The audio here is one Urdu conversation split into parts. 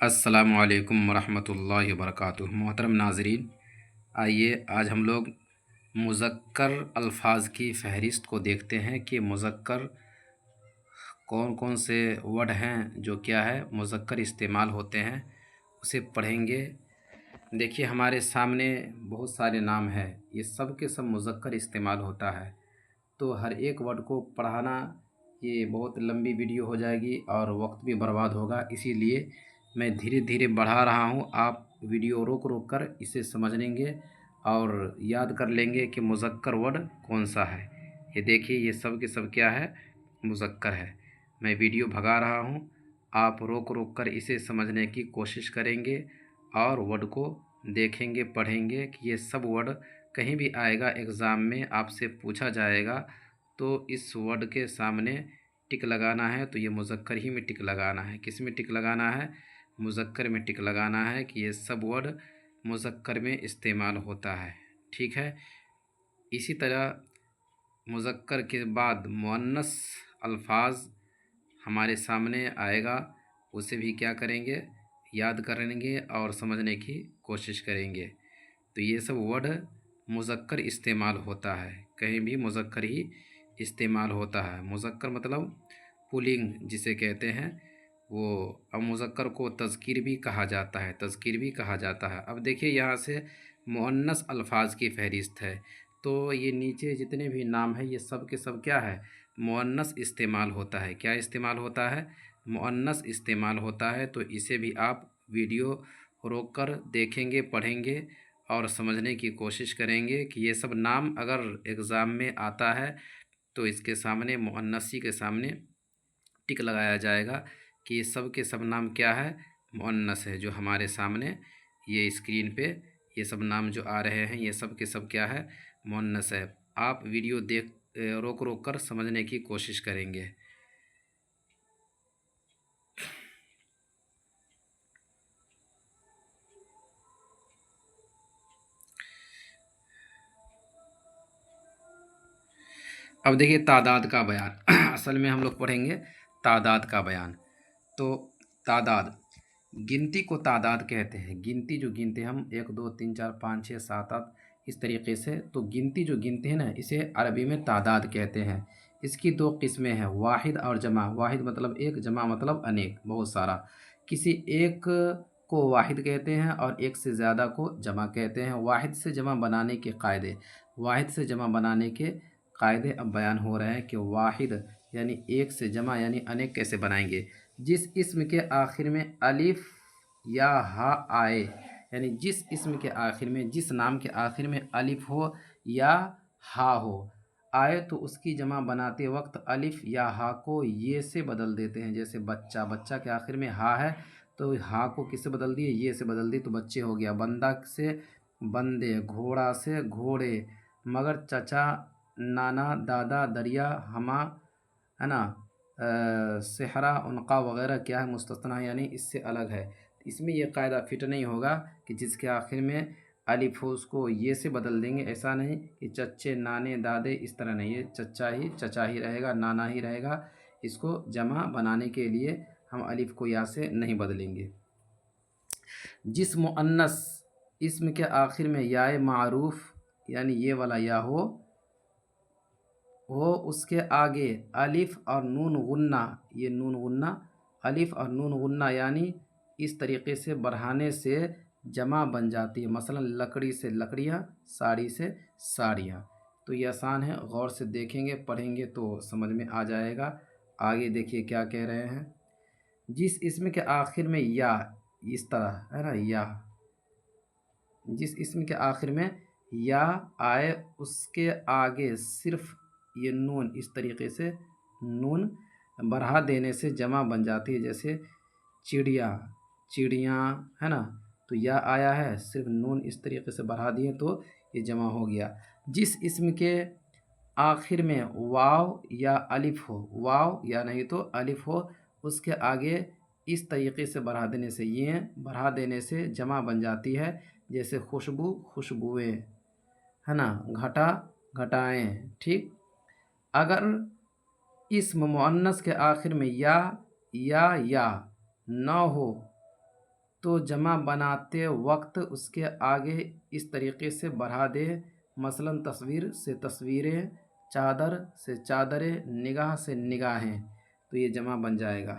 السلام علیکم ورحمۃ اللہ وبرکاتہ۔ محترم ناظرین، آئیے آج ہم لوگ مذکر الفاظ کی فہرست کو دیکھتے ہیں کہ مذکر کون کون سے ورڈ ہیں جو کیا ہے مذکر استعمال ہوتے ہیں، اسے پڑھیں گے۔ دیکھیے ہمارے سامنے بہت سارے نام ہیں، یہ سب کے سب مذکر استعمال ہوتا ہے، تو ہر ایک ورڈ کو پڑھانا یہ بہت لمبی ویڈیو ہو جائے گی اور وقت بھی برباد ہوگا، اسی لیے میں دھیرے دھیرے بڑھا رہا ہوں۔ آپ ویڈیو روک روک کر اسے سمجھ لیں گے اور یاد کر لیں گے کہ مذکر ورڈ کون سا ہے۔ یہ دیکھیے یہ سب کے سب کیا ہے، مذکر ہے۔ میں ویڈیو بھگا رہا ہوں، آپ روک روک کر اسے سمجھنے کی کوشش کریں گے اور ورڈ کو دیکھیں گے، پڑھیں گے کہ یہ سب ورڈ کہیں بھی آئے گا، ایگزام میں آپ سے پوچھا جائے گا تو اس ورڈ کے سامنے ٹک لگانا ہے، تو یہ مذکر ہی میں ٹک لگانا ہے۔ کس میں ٹک لگانا ہے؟ مذکر میں ٹک لگانا ہے کہ یہ سب ورڈ مذکر میں استعمال ہوتا ہے، ٹھیک ہے۔ اسی طرح مذکر کے بعد مؤنث الفاظ ہمارے سامنے آئے گا، اسے بھی کیا کریں گے، یاد کریں گے اور سمجھنے کی کوشش کریں گے۔ تو یہ سب ورڈ مذکر استعمال ہوتا ہے، کہیں بھی مذکر ہی استعمال ہوتا ہے۔ مذکر مطلب پولنگ جسے کہتے ہیں وہ، اب مذکر کو تذکیر بھی کہا جاتا ہے، تذکیر بھی کہا جاتا ہے۔ اب دیکھیے یہاں سے مؤنث الفاظ کی فہرست ہے، تو یہ نیچے جتنے بھی نام ہیں یہ سب کے سب کیا ہے، مؤنث استعمال ہوتا ہے۔ کیا استعمال ہوتا ہے؟ مؤنث استعمال ہوتا ہے۔ تو اسے بھی آپ ویڈیو روک کر دیکھیں گے، پڑھیں گے اور سمجھنے کی کوشش کریں گے کہ یہ سب نام اگر ایگزام میں آتا ہے تو اس کے سامنے مؤنثی کے سامنے ٹک لگایا جائے گا کہ یہ سب کے سب نام کیا ہے، مؤنث ہے۔ جو ہمارے سامنے یہ اسکرین پہ یہ سب نام جو آ رہے ہیں یہ سب کے سب کیا ہے، مؤنث ہے۔ آپ ویڈیو روک روک کر سمجھنے کی کوشش کریں گے۔ اب دیکھیے تعداد کا بیان اصل میں ہم لوگ پڑھیں گے تعداد کا بیان۔ تو تعداد، گنتی کو تعداد کہتے ہیں۔ گنتی جو گنتے ہیں ہم 1 2 3 4 5 6 7 8 اس طریقے سے، تو گنتی جو گنتے ہیں نا اسے عربی میں تعداد کہتے ہیں۔ اس کی دو قسمیں ہیں، واحد اور جمع۔ واحد مطلب ایک، جمع مطلب انیک، بہت سارا۔ کسی ایک کو واحد کہتے ہیں اور ایک سے زیادہ کو جمع کہتے ہیں۔ واحد سے جمع بنانے کے قاعدے، واحد سے جمع بنانے کے قاعدے اب بیان ہو رہے ہیں کہ واحد یعنی ایک سے جمع یعنی انیک کیسے بنائیں گے۔ جس اسم کے آخر میں الف یا ہاء آئے، یعنی جس اسم کے آخر میں، جس نام کے آخر میں الف ہو یا ہاء ہو آئے تو اس کی جمع بناتے وقت الف یا ہاء کو یہ سے بدل دیتے ہیں۔ جیسے بچہ، بچہ کے آخر میں ہاء ہے تو ہاء کو کس سے بدل دیے، یہ سے بدل دیے تو بچے ہو گیا۔ بندہ سے بندے، گھوڑا سے گھوڑے، مگر چچا، نانا، دادا، دریا، ہما، ہے نا، صحرا، عنقا وغیرہ کیا ہے، مستثنیٰ یعنی اس سے الگ ہے۔ اس میں یہ قاعدہ فٹ نہیں ہوگا کہ جس کے آخر میں الف ہو اس کو یہ سے بدل دیں گے، ایسا نہیں کہ چچے، نانے، دادے، اس طرح نہیں، یہ چچا ہی رہے گا، نانا ہی رہے گا۔ اس کو جمع بنانے کے لیے ہم الف کو یا سے نہیں بدلیں گے۔ جس مؤنث اسم کے آخر میں یا معروف یعنی یہ والا یا ہو اس کے آگے الف اور نون غنہ، یہ نون غنہ، الف اور نون غنہ یعنی اس طریقے سے بڑھانے سے جمع بن جاتی ہے۔ مثلا لکڑی سے لکڑیاں، ساڑی سے ساڑیاں۔ تو یہ آسان ہے، غور سے دیکھیں گے، پڑھیں گے تو سمجھ میں آ جائے گا۔ آگے دیکھیے کیا کہہ رہے ہیں۔ جس اسم کے آخر میں یا، اس طرح ہے نا، یا، جس اسم کے آخر میں یا آئے اس کے آگے صرف یہ نون، اس طریقے سے نون بڑھا دینے سے جمع بن جاتی ہے۔ جیسے چڑیا، چڑیاں، ہے نا، تو یا آیا ہے، صرف نون اس طریقے سے بڑھا دیے تو یہ جمع ہو گیا۔ جس اسم کے آخر میں واو یا الف ہو، واو یا نہیں تو الف ہو، اس کے آگے اس طریقے سے بڑھا دینے سے، یہ بڑھا دینے سے جمع بن جاتی ہے۔ جیسے خوشبو، خوشبوئیں، ہے نا، گھٹا، گھٹائیں، ٹھیک۔ اگر اسم مؤنث کے آخر میں یا نہ ہو تو جمع بناتے وقت اس کے آگے اس طریقے سے بڑھا دے، مثلاً تصویر سے تصویریں، چادر سے چادریں، نگاہ سے نگاہیں، تو یہ جمع بن جائے گا۔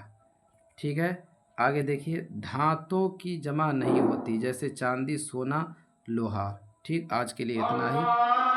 ٹھیک ہے، آگے دیکھیے، دھاتوں کی جمع نہیں ہوتی، جیسے چاندی، سونا، لوہا۔ ٹھیک، آج کے لیے اتنا ہی۔